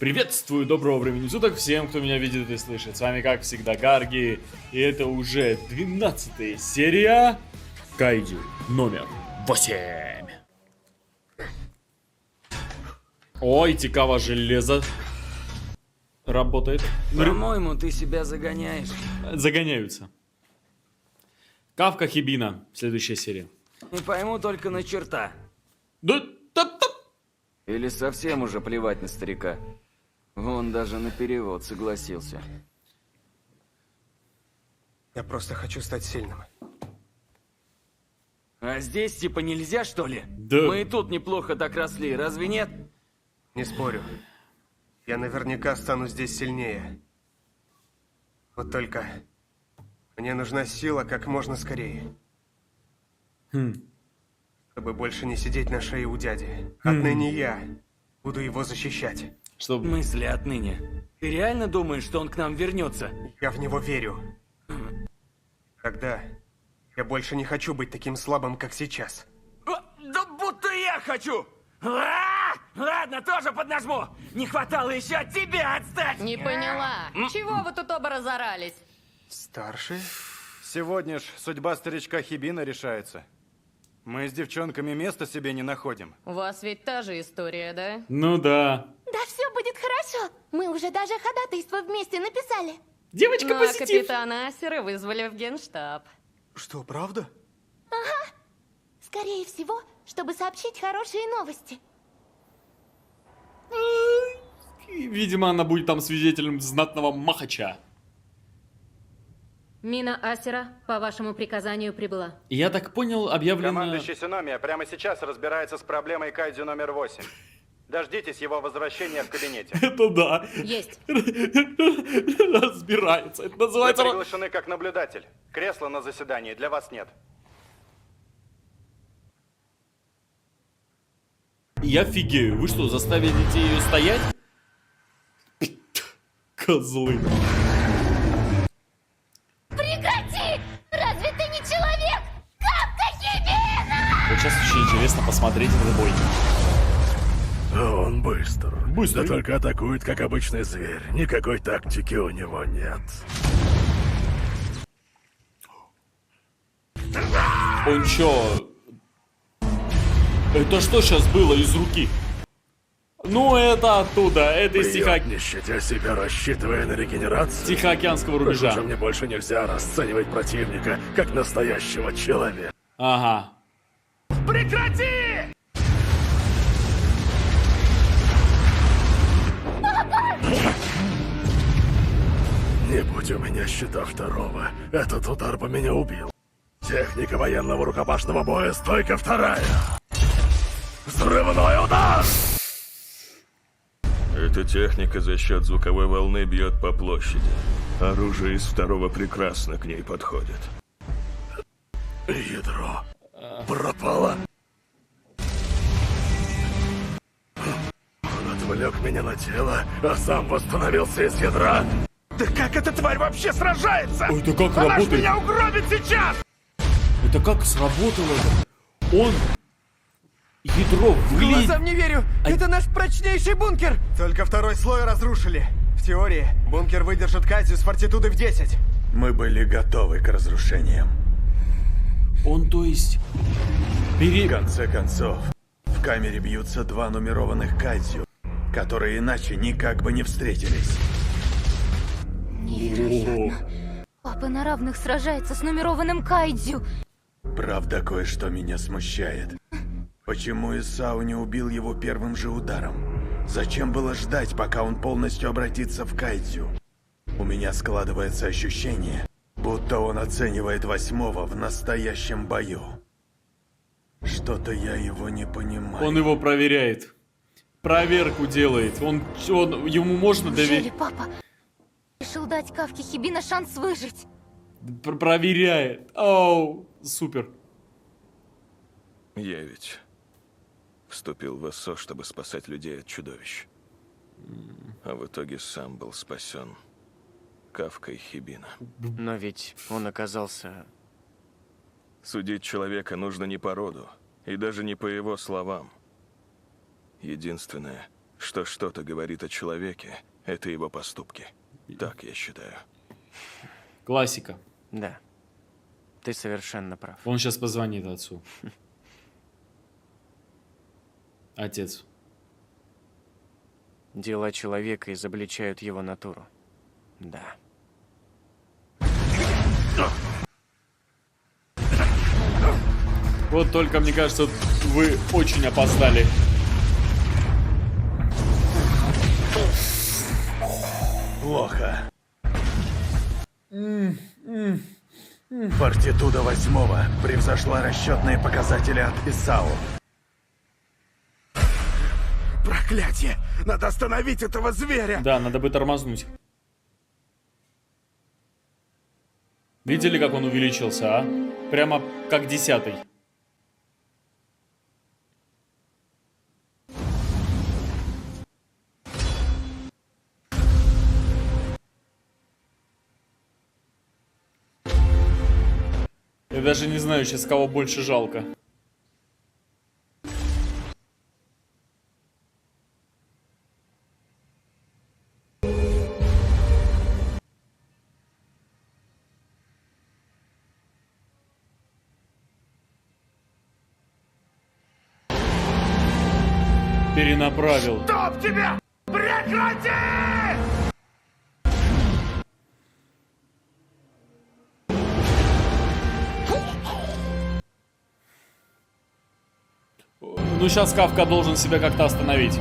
Приветствую, доброго времени суток всем, кто меня видит и слышит. С вами, как всегда, Гарги. И это уже 12-я серия Кайдзю номер 8. Ой, Тикава железо работает. По-моему, ты себя загоняешь. Загоняются. Кавка Хибина, следующая серия. Не пойму только на черта. Да. Или совсем уже плевать на старика. Он даже на перевод согласился. Я просто хочу стать сильным. А здесь типа нельзя, что ли? Да. Мы и тут неплохо так росли, разве нет? Не спорю. Я наверняка стану здесь сильнее. Вот только мне нужна сила как можно скорее. Чтобы больше не сидеть на шее у дяди. Отныне я буду его защищать. Что? Мысли отныне. Ты реально думаешь, что он к нам вернется? Я в него верю. Тогда я больше не хочу быть таким слабым, как сейчас. Да будто я хочу! Ладно, тоже поднажму. Не хватало еще от тебя отстать. Не поняла. Чего вы тут оба разорались? Старший? Сегодня ж судьба старичка Хибина решается. Мы с девчонками места себе не находим. У вас ведь та же история, да? Ну да. Да все будет хорошо. Мы уже даже ходатайство вместе написали. Девочка Ну а позитив. капитана Асера вызвали в генштаб. Что, правда? Скорее всего, чтобы сообщить хорошие новости. Видимо, она будет там свидетелем знатного махача. Мина Асера по вашему приказанию прибыла. Я так понял, объявлено... Командующий Синомия прямо сейчас разбирается с проблемой Кайдзю номер 8. Дождитесь его возвращения в кабинете. Это да. Есть. Разбирается. Это Вы называется... приглашены как наблюдатель. Кресла на заседании для вас нет. Я фигею. Вы что, заставили ее стоять? Козлы. Прекрати! Разве ты не человек? Капка Хибина! Вот сейчас очень интересно посмотреть этот бой. Он быстр. Быстрый. Да только атакует, как обычный зверь. Никакой тактики у него нет. Он чё? Это что сейчас было из руки? Ну, это оттуда. Это из Бьет, не щадя себя, рассчитывая на регенерацию. Тихоокеанского Похоже, рубежа. мне больше нельзя расценивать противника как настоящего человека. Ага. Прекрати! Не будь у меня щита второго, этот удар бы меня убил. Техника военного рукопашного боя, стойка вторая. Взрывной удар! Эта техника за счет звуковой волны бьет по площади. Оружие из второго прекрасно к ней подходит. Ядро пропало. Он отвлек меня на тело, а сам восстановился из ядра. Да как эта тварь вообще сражается? Ой, это как Она ж работает? меня угробит сейчас! Это как сработало? Он... Ядро влил... Глазам не верю. Это наш прочнейший бункер. Только второй слой разрушили. В теории, бункер выдержит Кайдзю с фортитудой в 10. Мы были готовы к разрушениям. Он, то есть... В конце концов, в камере бьются два нумерованных Кайдзю, которые иначе никак бы не встретились. Папа на равных сражается с нумерованным Кайдзю. Правда, кое-что меня смущает. Почему Исао не убил его первым же ударом? Зачем было ждать, пока он полностью обратится в Кайдзю? У меня складывается ощущение, будто он оценивает восьмого в настоящем бою. Что-то я его не понимаю. Он его проверяет. Проверку делает. Ему можно Неужели доверить. папа решил дать Кавке Хибина шанс выжить? Проверяет. Оу, супер. Я ведь вступил в СО, чтобы спасать людей от чудовищ. А в итоге сам был спасен Кавкой Хибина. Но ведь он оказался... Судить человека нужно не по роду, и даже не по его словам. Единственное, что что-то говорит о человеке, это его поступки. Так я считаю. Классика. Да. Ты совершенно прав. Он сейчас позвонит отцу. Отец. Дела человека изобличают его натуру. Да. Вот только, мне кажется, вы очень опоздали. Плохо. Партитура 8-го превзошла расчетные показатели от ИСАУ. Проклятие! Надо остановить этого зверя! Да, надо бы тормознуть. Видели, как он увеличился, а? Прямо как 10-й. Я даже не знаю сейчас, кого больше жалко. Перенаправил. Стоп тебя! Прекрати! Ну сейчас Кафка должен себя как-то остановить.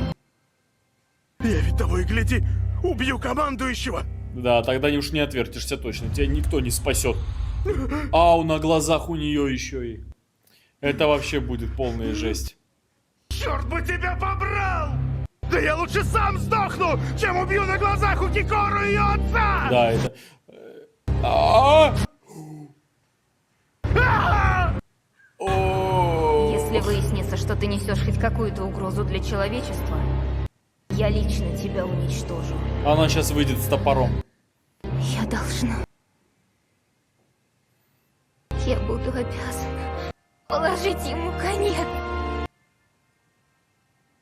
Я ведь того и гляди, убью командующего! Да, тогда уж не отвертишься точно. Тебя никто не спасет. Ау, на глазах у нее еще и. Это вообще будет полная жесть. Черт бы тебя побрал! Да я лучше сам сдохну, чем убью на глазах у Кикору ее отца! Да, это... А! Если выяснится, что ты несешь хоть какую-то угрозу для человечества, я лично тебя уничтожу. Она сейчас выйдет с топором. Я должна. Я буду обязана положить ему конец.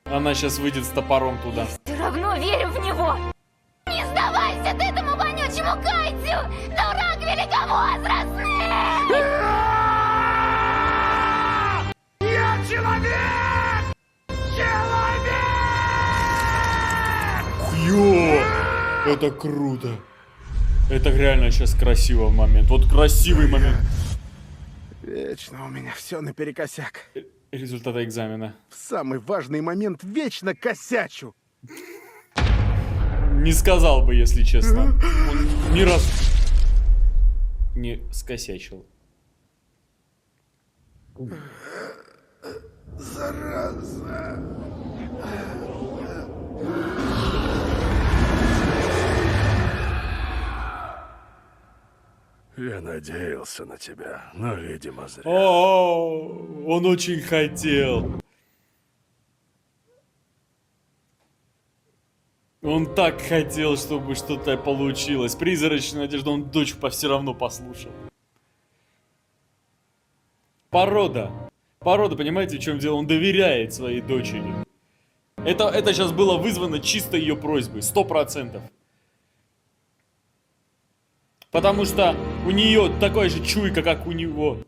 Она сейчас выйдет с топором туда. Все равно верю в него. Не сдавайся ты этому вонючему Кайдзю, дурак великовозрастный! Я человек! Человек! Ё! Это круто. Это реально сейчас красивый момент. Вот красивый момент. Вечно у меня все наперекосяк. Результаты экзамена. В самый важный момент вечно косячу. Не сказал бы, если честно. Он ни раз не скосячил. Зараза. Я надеялся на тебя, но, видимо, зря. О, он очень хотел. Он так хотел, чтобы что-то получилось. Призрачная надежда, он дочь все равно послушал. Порода. Порода, понимаете, в чем дело? Он доверяет своей дочери. Это сейчас было вызвано чисто ее просьбой, 100%. Потому что у нее такая же чуйка, как у него.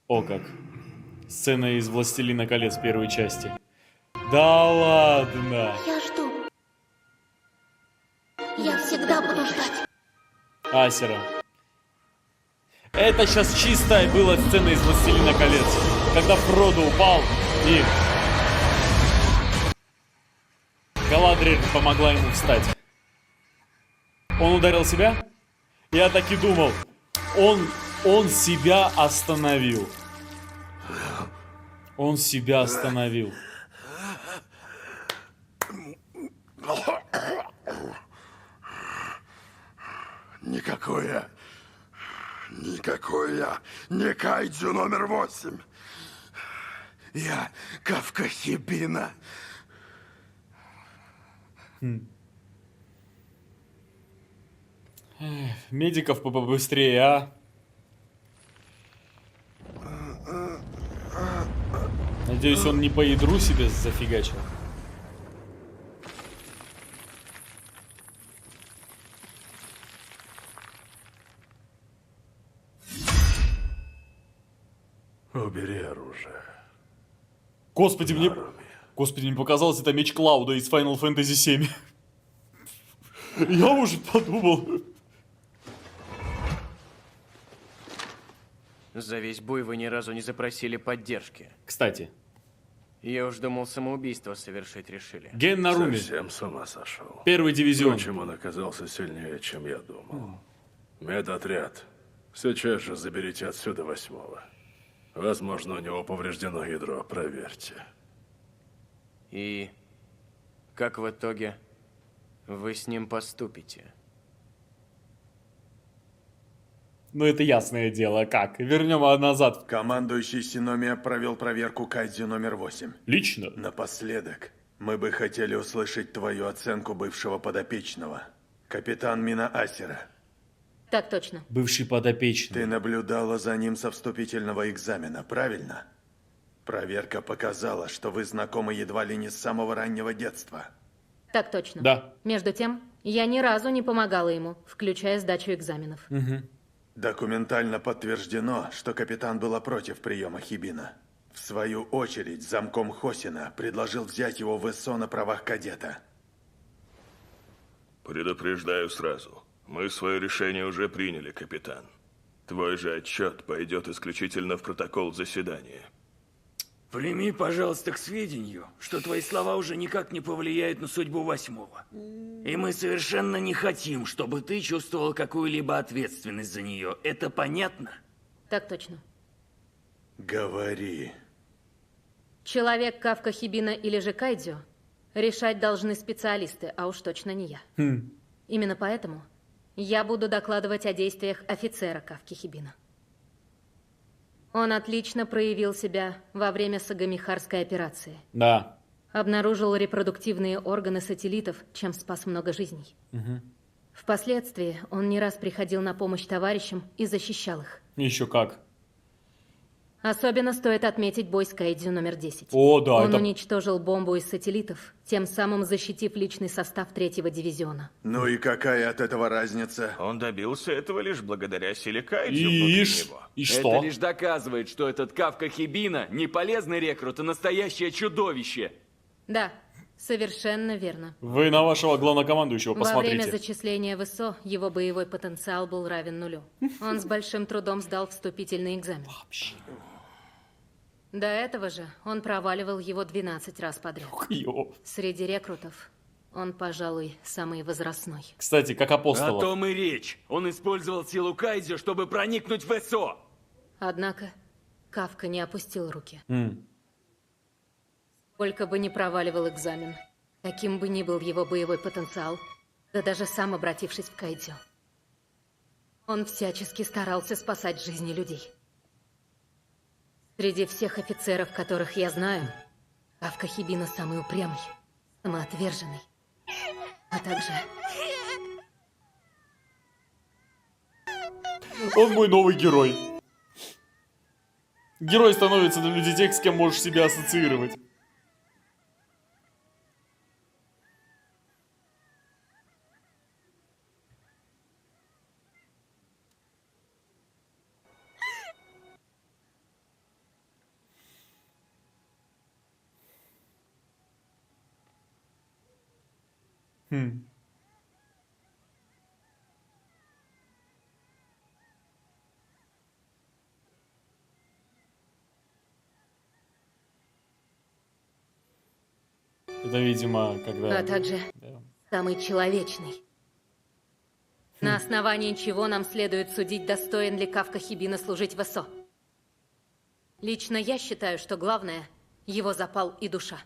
О как. Сцена из «Властелина колец» первой части. Да ладно. Я жду. Я всегда буду ждать. Асера. Это сейчас чистая была сцена из «Властелина колец». Когда Фродо упал и Галадриэль помогла ему встать. Он ударил себя? Я так и думал. Он себя остановил. Он себя остановил. Никакое не Кайдзю номер 8. Я Кафка Хибина. Медиков побыстрее, а? Надеюсь, он не по ядру себе зафигачил. Убери оружие. Господи, мне показалось, это меч Клауда из Final Fantasy 7. Я уже подумал. За весь бой вы ни разу не запросили поддержки. Кстати, Я уж думал, самоубийство совершить решили. Ген Наруми, Совсем с ума сошел. первый дивизион. Впрочем, он оказался сильнее, чем я думал. Медотряд. Сейчас же заберите отсюда 8-го. Возможно, у него повреждено ядро, проверьте. И как в итоге вы с ним поступите? Ну это ясное дело, как? Вернем назад. Командующий Синомия провел проверку Кайдзю номер 8. Лично? Напоследок, мы бы хотели услышать твою оценку бывшего подопечного. Капитан Мина Асера. Так точно. Бывший подопечный. Ты наблюдала за ним со вступительного экзамена, правильно? Проверка показала, что вы знакомы едва ли не с самого раннего детства. Так точно. Да. Между тем, я ни разу не помогала ему, включая сдачу экзаменов. Документально подтверждено, что капитан была против приема Хибина. В свою очередь, замком Хосина предложил взять его в СО на правах кадета. Предупреждаю сразу. Мы свое решение уже приняли, капитан. Твой же отчет пойдет исключительно в протокол заседания. Прими, пожалуйста, к сведению, что твои слова уже никак не повлияют на судьбу 8-го. И мы совершенно не хотим, чтобы ты чувствовал какую-либо ответственность за нее. Это понятно? Так точно. Говори. Человек Кафка Хибина или же Кайдзю решать должны специалисты, а уж точно не я. Именно поэтому я буду докладывать о действиях офицера Кафки Хибина. Он отлично проявил себя во время Сагамихарской операции. Да. Обнаружил репродуктивные органы сателлитов, чем спас много жизней. Впоследствии он не раз приходил на помощь товарищам и защищал их. Еще как. Особенно стоит отметить бой с Кайдзю номер 10. О, да, Он это... уничтожил бомбу из сателлитов, тем самым защитив личный состав 3-го дивизиона. Ну и какая от этого разница? Он добился этого лишь благодаря силе Кайдзю внутри Ишь, него. и что? Это лишь доказывает, что этот Кафка Хибина не полезный рекрут, а настоящее чудовище. Да, совершенно верно. Вы на вашего главнокомандующего Во время посмотрите. зачисления в ИСО его боевой потенциал был равен 0. Он с большим трудом сдал вступительный экзамен. До этого же он проваливал его 12 раз подряд. Ё. Среди рекрутов он, пожалуй, самый возрастной. Кстати, как О апостолов. том и речь. Он использовал силу Кайдзю, чтобы проникнуть в СО. Однако Кафка не опустил руки. Сколько бы ни проваливал экзамен, каким бы ни был его боевой потенциал, да даже сам обратившись в Кайдзю, он всячески старался спасать жизни людей. Среди всех офицеров, которых я знаю, Кафка Хибина самый упрямый, самоотверженный, а также... Он мой новый герой. Герой становится для людей тех, с кем можешь себя ассоциировать. Это, видимо, когда... А также самый человечный. На основании чего нам следует судить, достоин ли Кафка Хибина служить в СО. Лично я считаю, что главное – его запал и душа.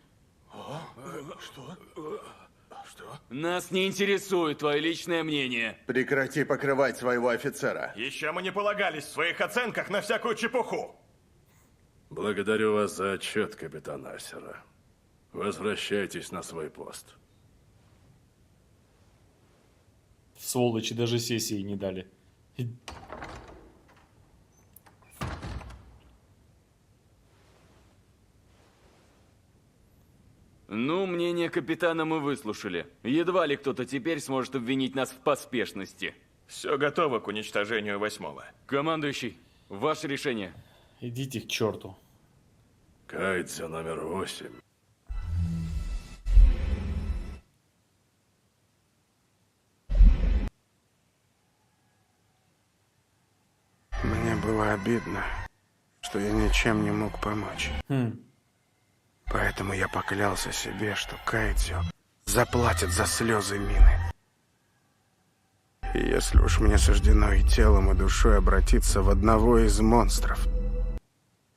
Нас не интересует твое личное мнение. Прекрати покрывать своего офицера. Еще мы не полагались в своих оценках на всякую чепуху. Благодарю вас за отчет, капитан Асера. Возвращайтесь на свой пост. Сволочи, даже сессии не дали. Ну, мнение капитана мы выслушали. Едва ли кто-то теперь сможет обвинить нас в поспешности. Все готово к уничтожению 8-го. Командующий, ваше решение. Идите к черту. Кайдзю номер 8. Мне было обидно, что я ничем не мог помочь. Поэтому я поклялся себе, что Кайдзю заплатит за слезы Мины. И если уж мне суждено и телом, и душой обратиться в одного из монстров,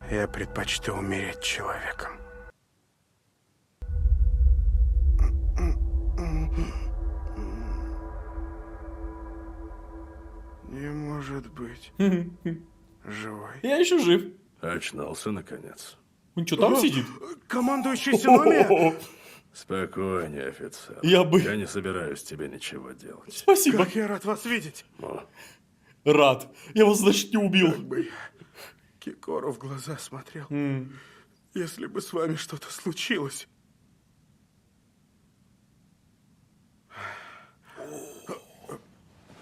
я предпочту умереть человеком. Не может быть. Живой. Я еще жив. Очнулся, наконец. Он что, там сидит? Командующий Синомия? Спокойнее, офицер. Я не собираюсь тебе ничего делать. Спасибо. Как я рад вас видеть. Рад. Я вас, значит, не убил. Как бы я Кикору в глаза смотрел. Если бы с вами что-то случилось.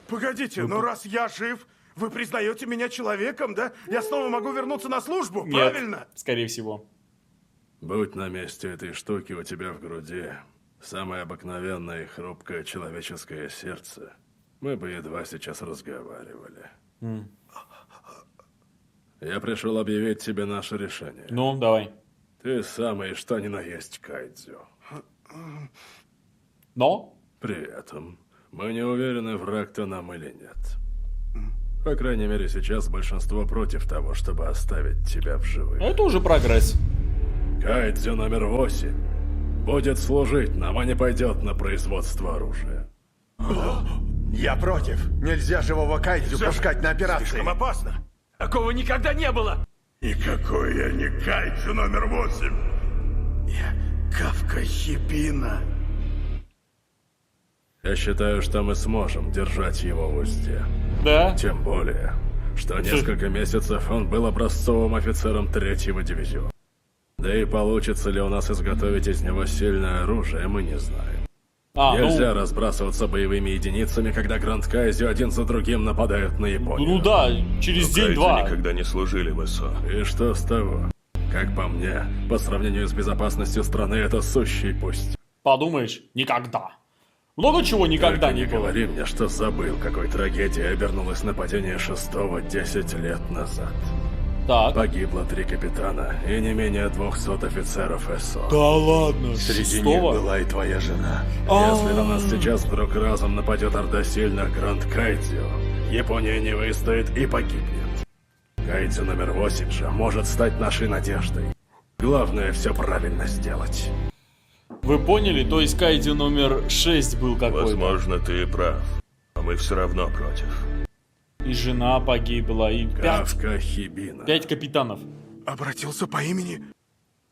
Погодите, но раз я жив, вы признаете меня человеком, да? Я снова могу вернуться на службу, Нет, правильно? скорее всего. Будь на месте этой штуки у тебя в груди, самое обыкновенное и хрупкое человеческое сердце, мы бы едва сейчас разговаривали. Я пришел объявить тебе наше решение. Ну, давай. Ты самый что ни на есть Кайдзю. Но? При этом мы не уверены, враг ты нам или нет. По крайней мере, сейчас большинство против того, чтобы оставить тебя в живых. Это уже прогресс. Кайдзю номер 8 будет служить нам, а не пойдет на производство оружия. Я против. Нельзя живого Кайдзю пускать на операции. Слишком опасно. Такого никогда не было! Никакой я не Кайдзю номер 8. Я Кафка Хибина. Я считаю, что мы сможем держать его в узде. Да? Тем более, что несколько месяцев он был образцовым офицером 3-го дивизиона. Да и получится ли у нас изготовить из него сильное оружие, мы не знаем. Нельзя разбрасываться боевыми единицами, когда Гранд Кайдзю один за другим нападают на Японию. Ну да, через день-два. никогда не служили в СО. И что с того? Как по мне, по сравнению с безопасностью страны, это сущий пусть. Подумаешь, никогда. Много чего никогда Только не было. говори мне, что забыл, какой трагедией обернулось нападение 6-го 10 лет назад. Так. Погибло 3 капитана и не менее 200 офицеров СО. Да ладно, Среди них была и твоя жена. Если на нас сейчас вдруг разом нападет орда сильных Гранд Кайдзю, Япония не выстоит и погибнет. Кайдзю номер 8 же может стать нашей надеждой. Главное все правильно сделать. Вы поняли? То есть Кайдзю номер 6 был какой-то. Возможно, ты и прав, но мы все равно против. И жена погибла, и Кафка Хибина. 5 капитанов. Обратился по имени?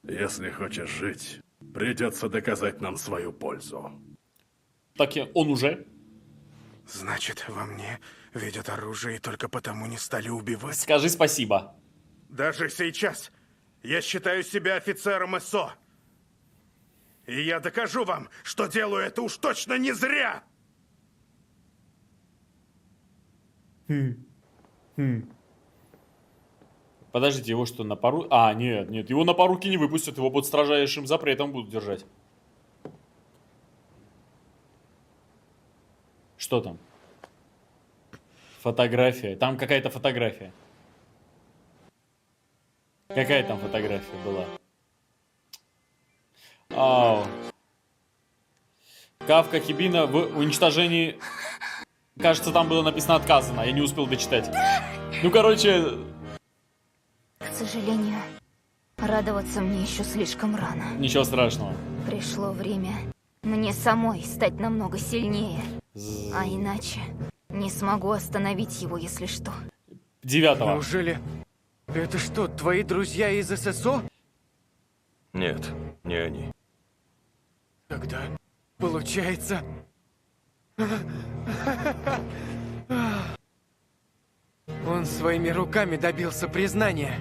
Если хочешь жить, придется доказать нам свою пользу. Так он уже? Значит, во мне видят оружие и только потому не стали убивать? Скажи спасибо. Даже сейчас я считаю себя офицером СО. И я докажу вам, что делаю это уж точно не зря! Подождите, его что, на пару... А, нет, его на поруки не выпустят, его под строжайшим запретом будут держать. Что там? Фотография. Там какая-то фотография. Какая там фотография была? Ау. Кафка Хибина в уничтожении... Кажется, там было написано отказано, я не успел дочитать. Ну, короче... К сожалению, радоваться мне еще слишком рано. Ничего страшного. Пришло время мне самой стать намного сильнее. А иначе не смогу остановить его, если что. 9-го. Неужели... Это что, твои друзья из ССО? Нет, не они. Тогда, получается... Он своими руками добился признания.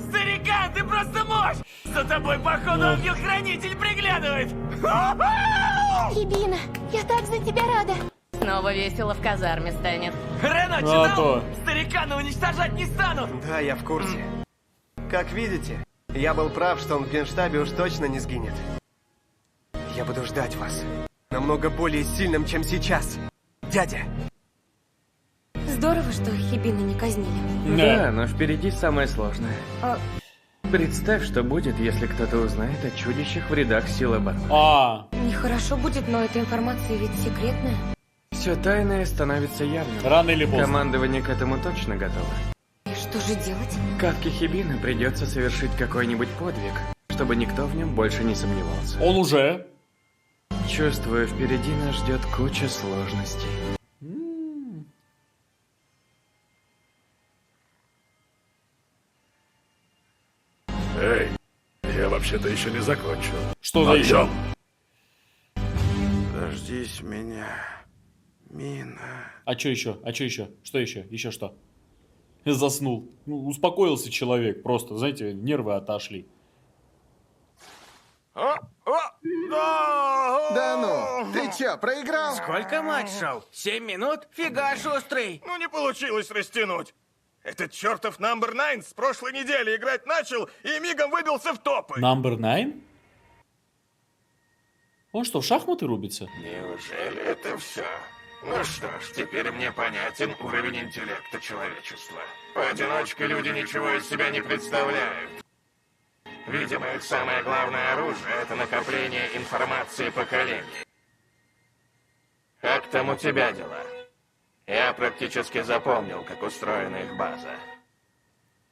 Старикан, ты просто мощь! За тобой, походу, ангел-хранитель приглядывает! Хибина, я так за тебя рада. Снова весело в казарме станет. Рено, А читал? то. Старикана уничтожать не станут! Да, я в курсе. Как видите, я был прав, что он в генштабе уж точно не сгинет. Я буду ждать вас. Намного более сильным, чем сейчас. Дядя! Здорово, что Хибина не казнили. Да, но впереди самое сложное. Представь, что будет, если кто-то узнает о чудищах в рядах сил обороны. Нехорошо будет, но эта информация ведь секретная. Все тайное становится явным. Рано или поздно. Командование к этому точно готово. И что же делать? Кавке Хибины придется совершить какой-нибудь подвиг, чтобы никто в нем больше не сомневался. Он уже. Чувствую, впереди нас ждет куча сложностей. Эй, я вообще-то еще не закончил. Что за еще? Дождись меня, Мина. А что еще? А что еще? Что еще? Еще что? Заснул. Ну, успокоился человек. Просто, знаете, нервы отошли. Да ну, ты чё, проиграл? Сколько матч шел? 7 минут? Фига шустрый! Ну не получилось растянуть. Этот чертов Number 9 с прошлой недели играть начал и мигом выбился в топы. Number 9? Он что, в шахматы рубится? Неужели это все? Ну что ж, теперь мне понятен уровень интеллекта человечества. Поодиночке люди ничего из себя не представляют. Видимо, их самое главное оружие — это накопление информации поколений. Как там у тебя дела? Я практически запомнил, как устроена их база.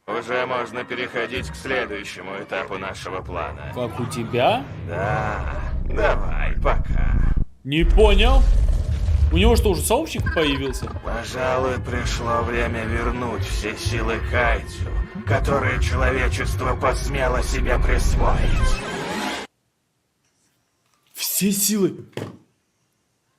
Уже можно переходить к следующему этапу нашего плана. Как у тебя? Да, давай, пока. Не понял. У него что, уже сообщник появился? Пожалуй, пришло время вернуть все силы Кайдзю, которые человечество посмело себе присвоить. Все силы.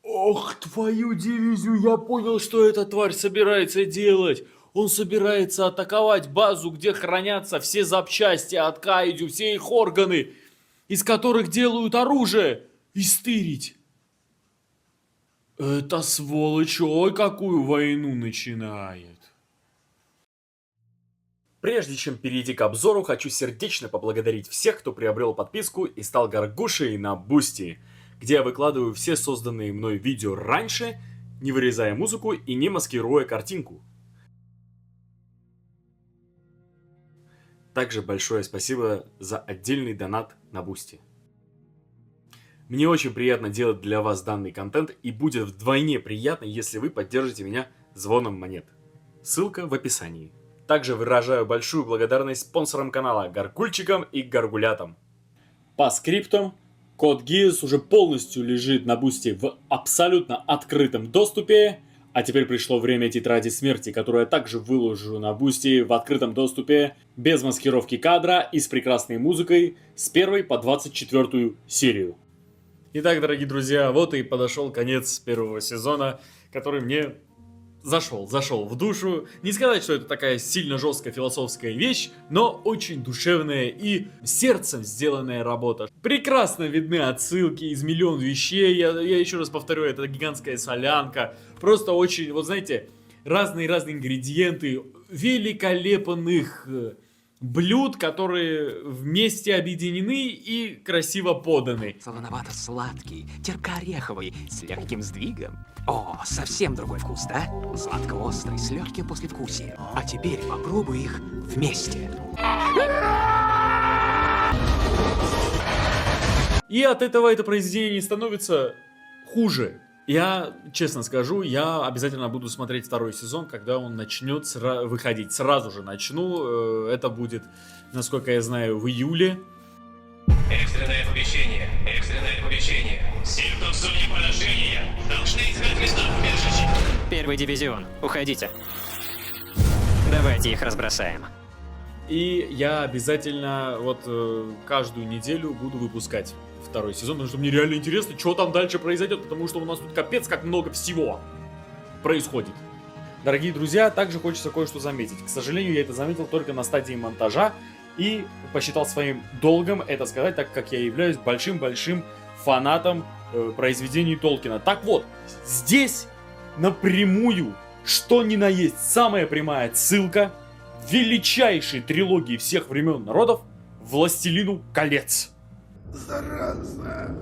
Ох, твою дивизию, я понял, что эта тварь собирается делать. Он собирается атаковать базу, где хранятся все запчасти от Кайдзю, все их органы, из которых делают оружие, и стырить. Это сволочь, ой, какую войну начинает. Прежде чем перейти к обзору, хочу сердечно поблагодарить всех, кто приобрел подписку и стал горгушей на Бусти, где я выкладываю все созданные мной видео раньше, не вырезая музыку и не маскируя картинку. Также большое спасибо за отдельный донат на Бусти. Мне очень приятно делать для вас данный контент, и будет вдвойне приятно, если вы поддержите меня звоном монет. Ссылка в описании. Также выражаю большую благодарность спонсорам канала, Гаргульчикам и Гаргулятам. По скриптам, код Гиас уже полностью лежит на Бусти в абсолютно открытом доступе. А теперь пришло время тетради смерти, которую я также выложу на Бусти в открытом доступе, без маскировки кадра и с прекрасной музыкой с 1 по 24 серию. Итак, дорогие друзья, вот и подошел конец первого сезона, который мне зашел в душу. Не сказать, что это такая сильно жесткая философская вещь, но очень душевная и сердцем сделанная работа. Прекрасно видны отсылки из миллион вещей, я еще раз повторю, это гигантская солянка. Просто очень, вот знаете, разные ингредиенты великолепных блюд, которые вместе объединены и красиво поданы. Солоновато-сладкий, терпко-ореховый, с легким сдвигом. О, совсем другой вкус, да? Сладко-острый, с легким послевкусием. А теперь попробуй их вместе. И от этого это произведение не становится хуже. Я, честно скажу, я обязательно буду смотреть второй сезон, когда он начнет выходить. Сразу же начну. Это будет, насколько я знаю, в июле. Экстренное оповещение. Все, кто в зоне поражения, должны искать места в убежище. Первый дивизион, уходите. Давайте их разбросаем. И я обязательно каждую неделю буду выпускать второй сезон, потому что мне реально интересно, что там дальше произойдет, потому что у нас тут капец как много всего происходит. Дорогие друзья, также хочется кое-что заметить. К сожалению, я это заметил только на стадии монтажа, и посчитал своим долгом это сказать, так как я являюсь большим-большим фанатом произведений Толкина. Так вот, здесь напрямую, что ни на есть, самая прямая ссылка величайшей трилогии всех времен народов «Властелину колец». Зараза.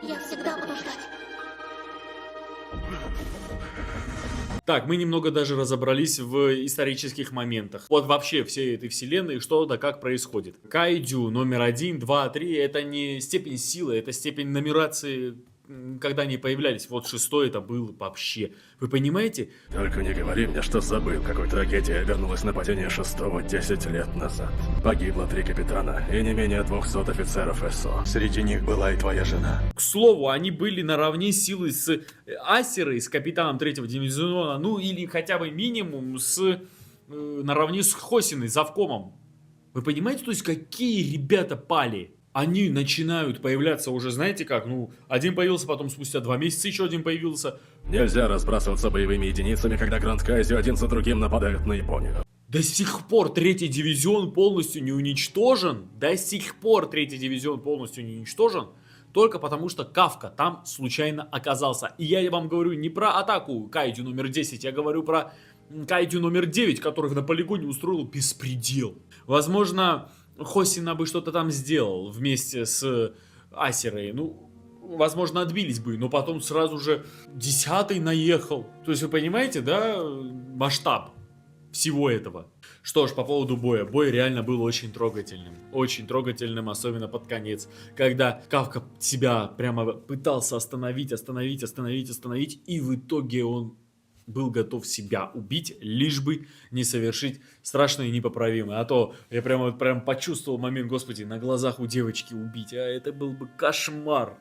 Я всегда буду ждать. Так, мы немного даже разобрались в исторических моментах. Вот вообще всей этой вселенной, что да как происходит. Кайдзю номер 1, 2, 3 это не степень силы, это степень нумерации, когда они появлялись. Вот 6 это был вообще. Вы понимаете? Только не говори мне, что забыл, какой трагедией обернулось нападение 6-го 10 лет назад. Погибло 3 капитана и не менее 200 офицеров СО. Среди них была и твоя жена. К слову, они были наравне силой с Асерой, с капитаном 3-го дивизиона, ну или хотя бы минимум наравне с Хосиной, завкомом. Вы понимаете, то есть какие ребята пали? Они начинают появляться уже, знаете как, ну, один появился, потом спустя 2 месяца еще один появился. Нельзя разбрасываться боевыми единицами, когда Гранд Кайдзю один за другим нападают на Японию. До сих пор 3-й дивизион полностью не уничтожен. До сих пор 3-й дивизион полностью не уничтожен. Только потому, что Кафка там случайно оказался. И я вам говорю не про атаку Кайдзю номер 10, я говорю про Кайдзю номер 9, которых на полигоне устроил беспредел. Возможно, Хосина бы что-то там сделал вместе с Асерой. Ну, возможно, отбились бы, но потом сразу же 10-й наехал. То есть вы понимаете, да, масштаб всего этого. Что ж, по поводу боя. Бой реально был очень трогательным. Очень трогательным, особенно под конец. Когда Кафка себя прямо пытался остановить. И в итоге он был готов себя убить, лишь бы не совершить страшное и непоправимое. А то я прямо почувствовал момент, господи, на глазах у девочки убить. А это был бы кошмар.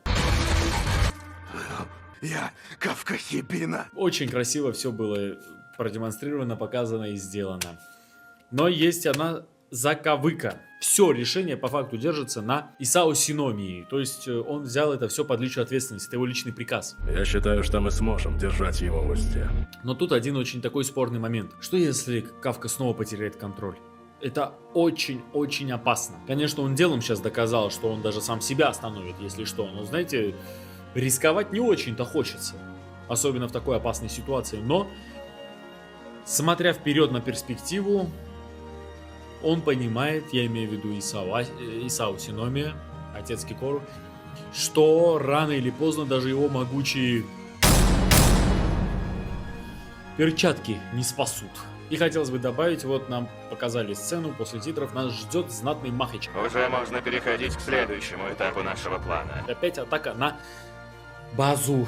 Я Кафка Хибина. Очень красиво все было продемонстрировано, показано и сделано. Но есть одна заковыка. Все решение по факту держится на Исао Синомии. То есть он взял это все под личную ответственность. Это его личный приказ. Я считаю, что мы сможем держать его в узде. Но тут один очень такой спорный момент. Что если Кафка снова потеряет контроль? Это очень-очень опасно. Конечно, он делом сейчас доказал, что он даже сам себя остановит, если что. Но, знаете, рисковать не очень-то хочется. Особенно в такой опасной ситуации. Но, смотря вперед на перспективу, он понимает, я имею в виду Исао Синомия, отец Кикору, что рано или поздно даже его могучие перчатки не спасут. И хотелось бы добавить, вот нам показали сцену, после титров нас ждет знатный махач. Уже можно переходить к следующему этапу нашего плана. Опять атака на базу.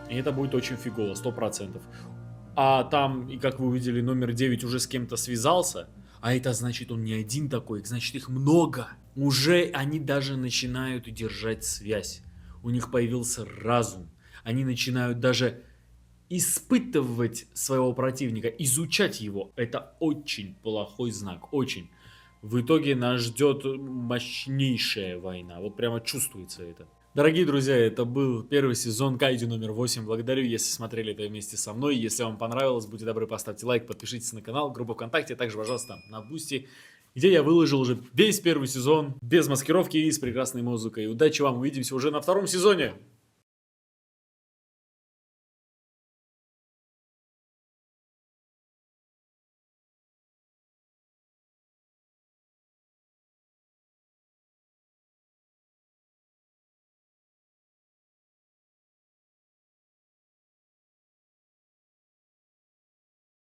И это будет очень фигово, 100%. А там, и как вы увидели, номер 9 уже с кем-то связался. А это значит, он не один такой, значит, их много. Уже они даже начинают держать связь. У них появился разум. Они начинают даже испытывать своего противника, изучать его. Это очень плохой знак, очень. В итоге нас ждет мощнейшая война. Вот прямо чувствуется это. Дорогие друзья, это был первый сезон Кайдзю номер 8. Благодарю, если смотрели это вместе со мной. Если вам понравилось, будьте добры, поставьте лайк, подпишитесь на канал, группу ВКонтакте, а также, пожалуйста, на Бусти, где я выложил уже весь первый сезон без маскировки и с прекрасной музыкой. Удачи вам, увидимся уже на 2-м сезоне.